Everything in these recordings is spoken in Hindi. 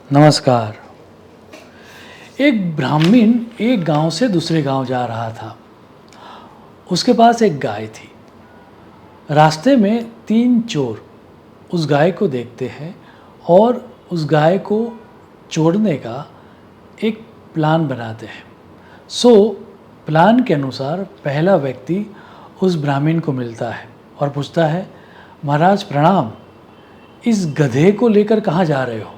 नमस्कार। एक ब्राह्मण एक गांव से दूसरे गांव जा रहा था। उसके पास एक गाय थी। रास्ते में तीन चोर उस गाय को देखते हैं और उस गाय को चोरने का एक प्लान बनाते हैं। प्लान के अनुसार पहला व्यक्ति उस ब्राह्मण को मिलता है और पूछता है, महाराज प्रणाम, इस गधे को लेकर कहाँ जा रहे हो?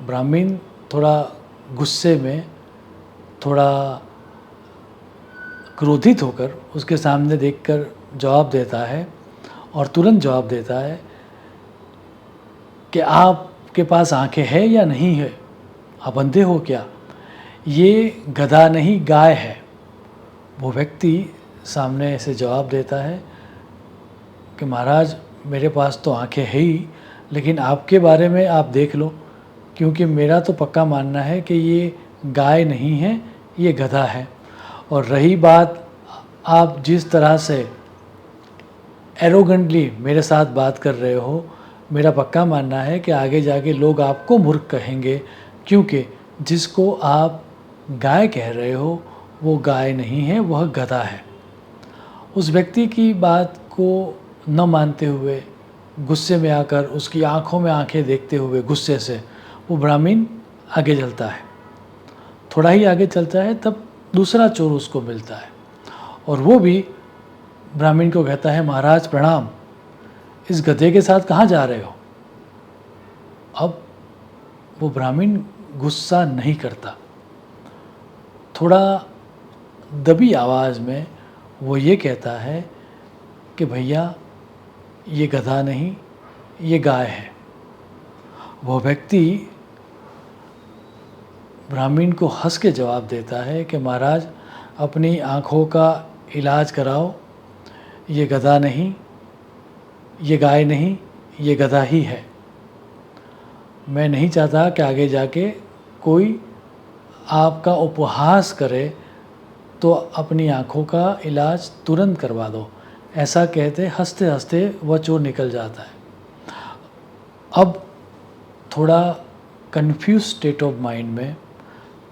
ब्राह्मण थोड़ा गुस्से में, थोड़ा क्रोधित होकर उसके सामने देखकर जवाब देता है और तुरंत जवाब देता है कि आपके पास आंखें हैं या नहीं है? आप अंधे हो क्या? ये गधा नहीं, गाय है। वो व्यक्ति सामने से जवाब देता है कि महाराज मेरे पास तो आंखें है ही, लेकिन आपके बारे में आप देख लो, क्योंकि मेरा तो पक्का मानना है कि ये गाय नहीं है, ये गधा है। और रही बात आप जिस तरह से एरोगेंटली मेरे साथ बात कर रहे हो, मेरा पक्का मानना है कि आगे जाके लोग आपको मूर्ख कहेंगे, क्योंकि जिसको आप गाय कह रहे हो वो गाय नहीं है, वह गधा है। उस व्यक्ति की बात को न मानते हुए, गुस्से में आकर उसकी आंखों में आंखें देखते हुए गुस्से से वो ब्राह्मण आगे चलता है। थोड़ा ही आगे चलता है तब दूसरा चोर उसको मिलता है और वो भी ब्राह्मण को कहता है, महाराज प्रणाम, इस गधे के साथ कहाँ जा रहे हो? अब वो ब्राह्मण गुस्सा नहीं करता, थोड़ा दबी आवाज़ में वो ये कहता है कि भैया ये गधा नहीं, ये गाय है। वो व्यक्ति ब्राह्मण को हंस के जवाब देता है कि महाराज अपनी आँखों का इलाज कराओ, ये गधा नहीं, ये गाय नहीं, ये गधा ही है। मैं नहीं चाहता कि आगे जाके कोई आपका उपहास करे, तो अपनी आँखों का इलाज तुरंत करवा दो। ऐसा कहते हंसते हंसते वह चोर निकल जाता है। अब थोड़ा कन्फ्यूज स्टेट ऑफ माइंड में,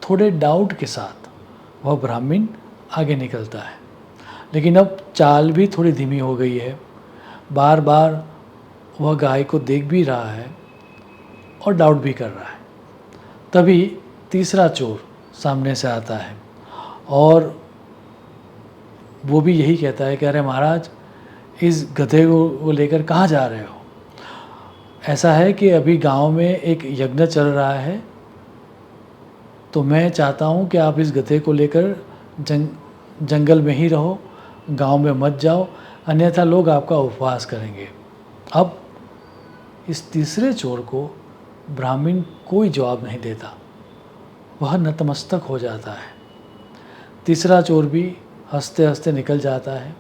थोड़े डाउट के साथ वह ब्राह्मण आगे निकलता है, लेकिन अब चाल भी थोड़ी धीमी हो गई है। बार बार वह गाय को देख भी रहा है और डाउट भी कर रहा है। तभी तीसरा चोर सामने से आता है और वो भी यही कहता है कि अरे महाराज, इस गधे को लेकर कहाँ जा रहे हो? ऐसा है कि अभी गांव में एक यज्ञ चल रहा है, तो मैं चाहता हूँ कि आप इस गधे को लेकर जंगल में ही रहो, गांव में मत जाओ, अन्यथा लोग आपका उपवास करेंगे। अब इस तीसरे चोर को ब्राह्मण कोई जवाब नहीं देता, वह नतमस्तक हो जाता है। तीसरा चोर भी हंसते हंसते निकल जाता है।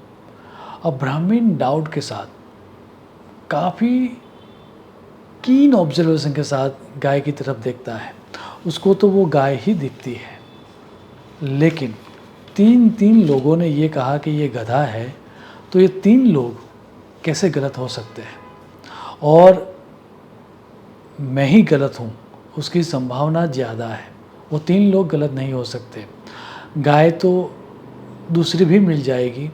अब ब्राह्मण डाउट के साथ, काफ़ी कीन ऑब्जर्वेशन के साथ गाय की तरफ देखता है। उसको तो वो गाय ही दिखती है, लेकिन तीन लोगों ने ये कहा कि ये गधा है, तो ये तीन लोग कैसे गलत हो सकते हैं? और मैं ही गलत हूँ उसकी संभावना ज़्यादा है, वो तीन लोग गलत नहीं हो सकते। गाय तो दूसरी भी मिल जाएगी,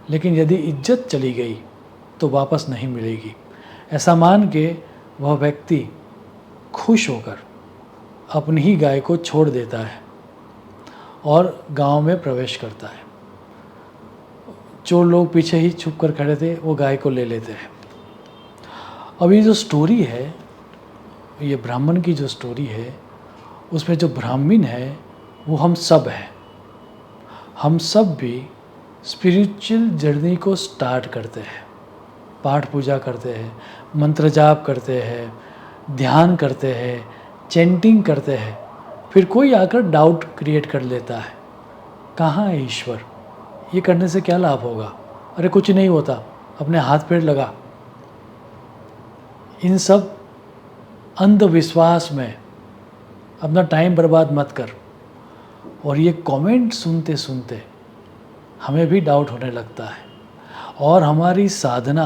लेकिन यदि इज्जत चली गई तो वापस नहीं मिलेगी। ऐसा मान के वह व्यक्ति खुश होकर अपनी ही गाय को छोड़ देता है और गांव में प्रवेश करता है। चोर लोग पीछे ही छुप कर खड़े थे, वो गाय को ले लेते हैं। अब ये जो स्टोरी है, ये ब्राह्मण की जो स्टोरी है, उसमें जो ब्राह्मण है वो हम सब हैं। हम सब भी स्पिरिचुअल जर्नी को स्टार्ट करते हैं, पाठ पूजा करते हैं, मंत्र जाप करते हैं, ध्यान करते हैं, चैंटिंग करते हैं। फिर कोई आकर डाउट क्रिएट कर लेता है, कहाँ है ईश्वर? ये करने से क्या लाभ होगा? अरे कुछ नहीं होता, अपने हाथ पैर लगा। इन सब अंधविश्वास में अपना टाइम बर्बाद मत कर। और ये कमेंट सुनते सुनते हमें भी डाउट होने लगता है और हमारी साधना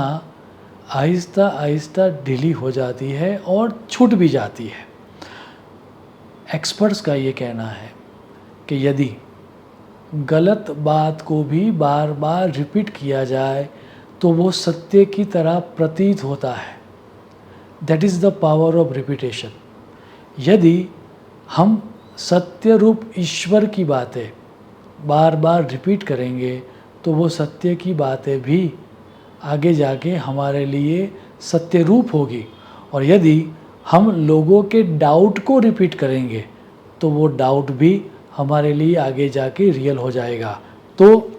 आहिस्ता आहिस्ता ढीली हो जाती है और छूट भी जाती है। एक्सपर्ट्स का ये कहना है कि यदि गलत बात को भी बार बार रिपीट किया जाए तो वो सत्य की तरह प्रतीत होता है। That is the power of repetition. यदि हम सत्य रूप ईश्वर की बातें बार बार रिपीट करेंगे तो वो सत्य की बातें भी आगे जाके हमारे लिए सत्य रूप होगी। और यदि हम लोगों के डाउट को रिपीट करेंगे तो वो डाउट भी हमारे लिए आगे जाके रियल हो जाएगा। तो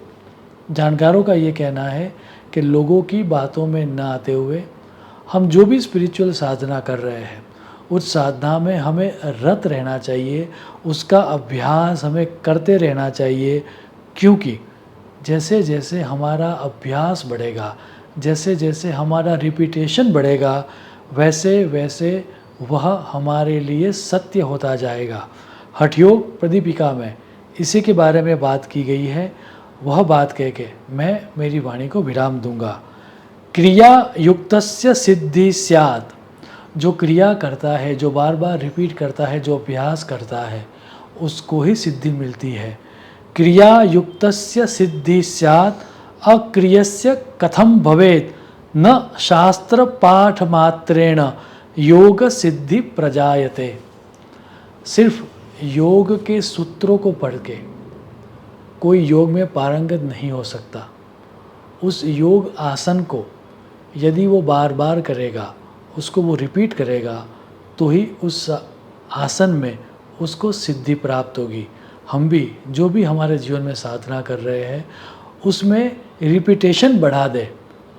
जानकारों का ये कहना है कि लोगों की बातों में न आते हुए हम जो भी स्पिरिचुअल साधना कर रहे हैं उस साधना में हमें रत रहना चाहिए, उसका अभ्यास हमें करते रहना चाहिए। क्योंकि जैसे जैसे हमारा अभ्यास बढ़ेगा, जैसे जैसे हमारा रिपीटेशन बढ़ेगा, वैसे वैसे वह हमारे लिए सत्य होता जाएगा। हठयोग प्रदीपिका में इसी के बारे में बात की गई है। वह बात कह के मैं मेरी वाणी को विराम दूंगा। क्रिया युक्तस्य सिद्धि स्यात्। जो क्रिया करता है, जो बार बार रिपीट करता है, जो अभ्यास करता है, उसको ही सिद्धि मिलती है। क्रिया युक्तस्य सिद्धि स्यात् अक्रियस्य कथम भवेत् न शास्त्र पाठ मात्रेण योग सिद्धि प्रजायते। सिर्फ योग के सूत्रों को पढ़ के कोई योग में पारंगत नहीं हो सकता। उस योग आसन को यदि वो बार बार करेगा, उसको वो रिपीट करेगा, तो ही उस आसन में उसको सिद्धि प्राप्त होगी। हम भी जो भी हमारे जीवन में साधना कर रहे हैं उसमें रिपीटेशन बढ़ा दें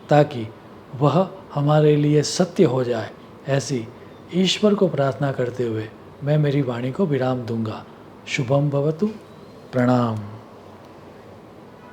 ताकि वह हमारे लिए सत्य हो जाए। ऐसी ईश्वर को प्रार्थना करते हुए मैं मेरी वाणी को विराम दूंगा। शुभम भवतु। प्रणाम।